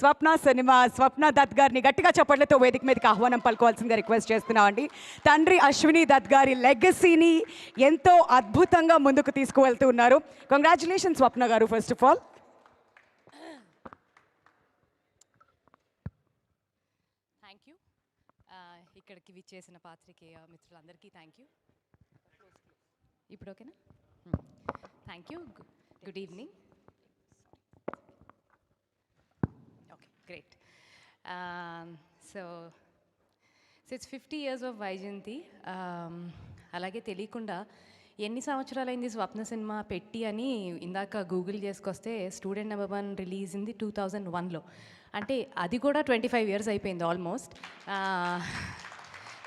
స్వప్న cinema స్వప్న దత్ గారిని గట్టిగా చప్పట్లతో వేదిక మీదకి ఆహ్వానం పలుకోవాల్సిందిగా రిక్వెస్ట్ చేస్తున్నామండి. తండ్రి అశ్విని దత్ గారి లెగసీని ఎంతో అద్భుతంగా ముందుకు తీసుకువెళ్తూ ఉన్నారు. కంగ్రాచులేషన్స్ స్వప్న గారు. First of all thank you. ఇక్కడికి విచ్చేసిన పాత్రికేయ మిత్రులందరికీ థ్యాంక్ యూ. ఇప్పుడు ఓకేనా? Thank you. Good evening. Okay, great. So it's 50 years of Vyjayanthi. అలాగే తెలియకుండా ఎన్ని సంవత్సరాలైంది స్వప్న సినిమా పెట్టి అని ఇందాక గూగుల్ చేసుకొస్తే స్టూడెంట్ నెంబర్ 1 రిలీజ్ అయింది 2001లో. అంటే అది కూడా 25 years అయిపోయింది ఆల్మోస్ట్.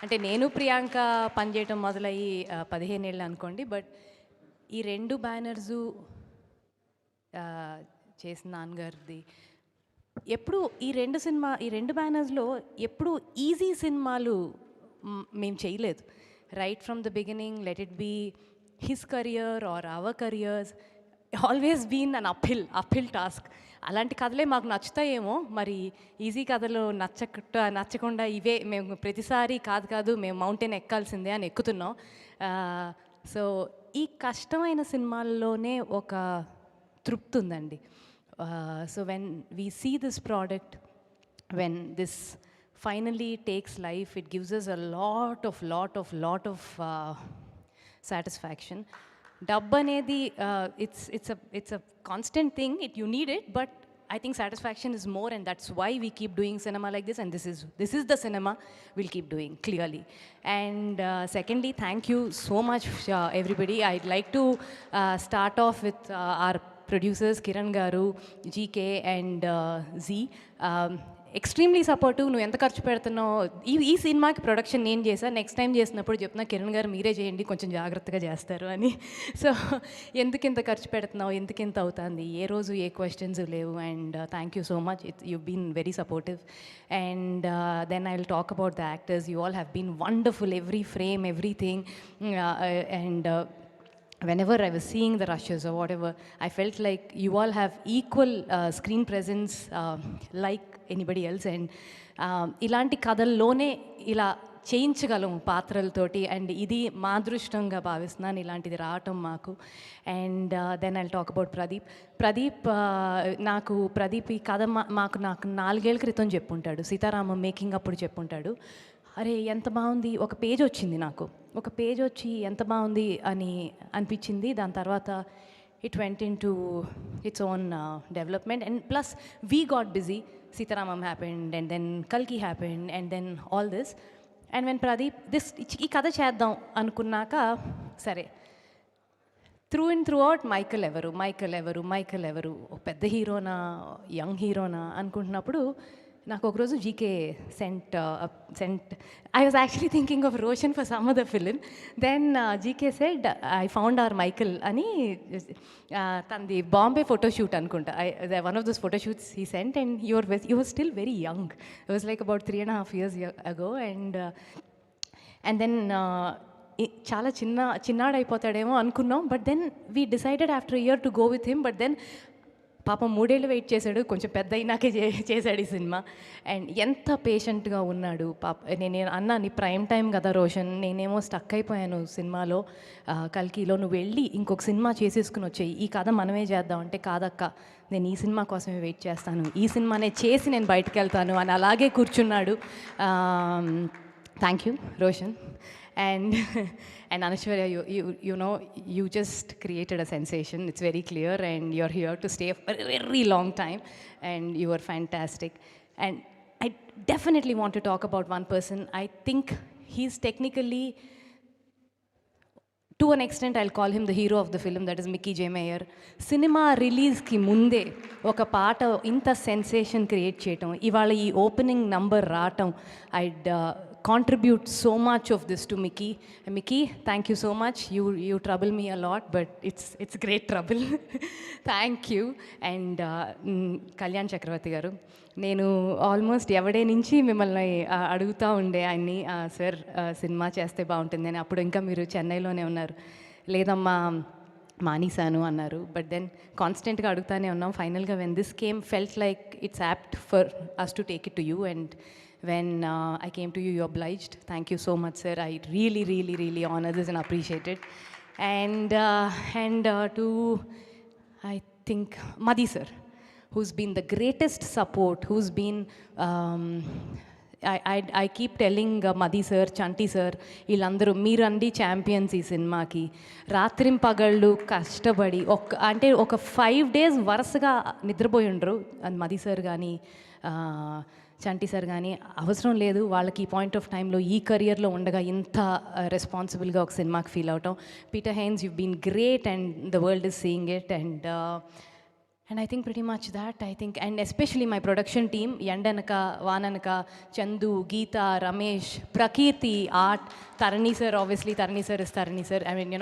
అంటే నేను ప్రియాంక పనిచేయటం మొదలయ్యి 15 ఏళ్ళు అనుకోండి. బట్ ఈ 2 బ్యానర్సు చేసిన నాన్నగారిది ఎప్పుడు ఈ 2 బ్యానర్స్లో ఎప్పుడు ఈజీ సినిమాలు మేము చేయలేదు. Right from the beginning, let it be his career or our careers, always been an uphill task. అలాంటి కథలే మాకు నచ్చుతాయేమో, మరి ఈజీ కథలు నచ్చకుండా ఇవే మేము ప్రతిసారి కాదు మేము మౌంటైన్ ఎక్కాల్సిందే అని ఎక్కుతున్నాం. సో ఈ కష్టమైన సినిమాల్లోనే ఒక తృప్తి ఉందండి. So when we see this product, when this finally takes life, it gives us a lot of satisfaction. Dub anedi it's a constant thing. You need it, but I think satisfaction is more, and that's why we keep doing cinema like this, and this is the cinema we'll keep doing, clearly. And secondly, thank you so much everybody. I'd like to start off with our producers Kiran Garu, GK and Z. Extremely supportive. నువ్వు ఎంత ఖర్చు పెడుతున్నావు ఈ సినిమాకి production నేను చేశాను, next time చేసినప్పుడు చెప్తున్నా కిరణ్ గారు మీరే చేయండి, కొంచెం జాగ్రత్తగా చేస్తారు అని. సో ఎందుకు ఇంత ఖర్చు పెడుతున్నావు, ఎందుకు ఇంత అవుతుంది, ఏ రోజు ఏ క్వశ్చన్స్ లేవు. And thank you so much. You been very supportive. And then I will talk about the actors. You all have been wonderful, every frame, everything. And whenever I was seeing the rushes or whatever, I felt like you all have equal screen presence like anybody else. And ఇలాంటి కథల్లోనే ఇలా చేయించగలం పాత్రలతోటి, and ఇది మా అదృష్టంగా భావిస్తున్నాను ఇలాంటిది రావటం మాకు. And then I'll talk about Pradeep. Pradeep ఈ కథ నాకు 4 ఏళ్ల క్రితం చెప్పుంటాడు, సీతారామం మేకింగ్ అప్పుడు చెప్పుంటాడు. అరే ఎంత బాగుంది, ఒక పేజ్ వచ్చింది నాకు, ఒక పేజ్ వచ్చి ఎంత బాగుంది అని అనిపించింది. దాని తర్వాత it went into its own development. And plus we got busy. Sita Ramam happened, and then కల్కి happened, and then all this. And when Pradeep ఈ కథ చేద్దాం అనుకున్నాక, సరే త్రూ అవుట్ మైకల్ ఎవరు పెద్ద హీరోనా యంగ్ హీరోనా అనుకుంటున్నప్పుడు నాకు ఒకరోజు GK sent I was actually thinking of Roshan for some other film. Then GK said I found our Michael అని. తనది బాంబే ఫోటోషూట్ అనుకుంటా. One of those photoshoots he sent, and you were still very young. It was like about 3.5 years ago. And then చాలా చిన్నాడైపోతాడేమో అనుకున్నాం. But then we decided after year to go with him. But then పాపం 3 ఏళ్ళు wait చేశాడు, కొంచెం పెద్ద అయినాకే చేశాడు ఈ సినిమా. అండ్ ఎంత పేషెంట్గా ఉన్నాడు పాప. నేను అన్నా నీ ప్రైమ్ టైం కదా రోషన్, నేనేమో స్టక్ అయిపోయాను సినిమాలో, కల్కిలో. నువ్వు వెళ్ళి ఇంకొక సినిమా చేసేసుకుని వచ్చాయి, ఈ కథ మనమే చేద్దాం అంటే, కాదక్క నేను ఈ సినిమా కోసమే వెయిట్ చేస్తాను, ఈ సినిమానే చేసి నేను బయటకు వెళ్తాను అని అలాగే కూర్చున్నాడు. Thank you Roshan. And Anushwarya, you know, you just created a sensation. It's very clear, and you're here to stay for a very long time, and you were fantastic. And I definitely want to talk about one person. I think he's technically, to an extent, I'll call him the hero of the film, that is Mickey J. Meyer. Cinema release ki munde oka paata inta sensation create cheyatam, ivala ee opening number raatam, I'd contribute so much of this to Mickey. Mickey, thank you so much. You trouble me a lot, but it's great trouble. Thank you. And Kalyan Chakravarti garu, నేను almost ఎవడే నుంచి మిమ్మల్ని అడుగుతూ ఉండే ఆయన్ని, sir cinema చేస్తే బాగుంటుంది అని. అప్పుడు ఇంకా మీరు చెన్నైలోనే ఉన్నారు. లేదమ్మా మానేశాను అన్నారు. బట్ దెన్ కాన్స్టెంట్గా అడుగుతానే ఉన్నాం. ఫైనల్గా when this came felt like it's apt for us to take it to you. And when I came to you, you obliged. Thank you so much, sir. I really, really, really honor this and appreciate it. And to, I think, Madhi sir, who's been the greatest support, who's been, I keep telling Madhi sir, Chanti sir, వీళ్ళందరూ మీరండి champions ఈ సినిమాకి. రాత్రింపగళ్ళు కష్టపడి అంటే ఒక 5 days వరుసగా నిద్రపోయి ఉండరు. అది మది సార్ కానీ చంటి సార్ కానీ అవసరం లేదు. వాళ్ళకి ఈ పాయింట్ ఆఫ్ టైంలో ఈ కెరియర్లో ఉండగా ఇంత రెస్పాన్సిబుల్గా ఒక సినిమాకి ఫీల్ అవటం. Peter Hein, you been great and the world is seeing it. And I think pretty much that, I think, and especially my production team, Yandanaka, Vananaka, Chandu, Geeta, Ramesh, Prakriti, Art, Tarani sir, obviously Tarani sir is Tarani sir. I mean,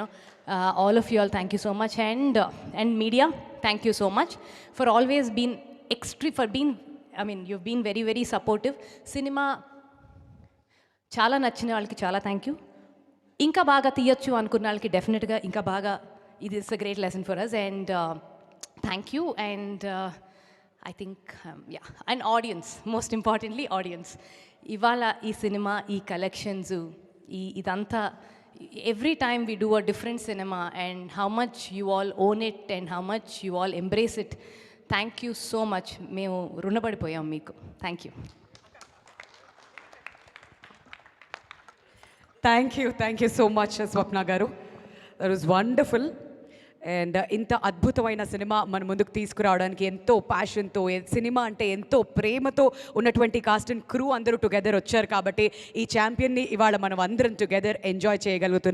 all of you all, thank you so much. And media, thank you so much for always being you've been very, very supportive. Cinema, చాలా నచ్చిన వాళ్ళకి చాలా thank you. ఇంకా బాగా తీయచ్చు అనుకున్న వాళ్ళకి డెఫినెట్గా ఇంకా బాగా ఇది is a great lesson for us. And thank you. And I think and audience, most importantly audience. ఇవాళ ఈ సినిమా, ఈ కలెక్షన్స్, ఇదంతా every time we do a different cinema and how much you all own it and how much you all embrace it, thank you so much. మేము రుణపడిపోయాం మీకు. Thank you. Thank you so much Swapna గారు. That was wonderful. And ఇంత అద్భుతమైన cinema మన ముందుకు తీసుకురావడానికి ఎంతో ప్యాషన్తో, సినిమా అంటే ఎంతో ప్రేమతో ఉన్నటువంటి కాస్ట్ అండ్ క్రూ అందరూ టుగెదర్ వచ్చారు కాబట్టి ఈ ఛాంపియన్ని ఇవాళ మనం అందరం టుగెదర్ ఎంజాయ్ చేయగలుగుతున్నాం.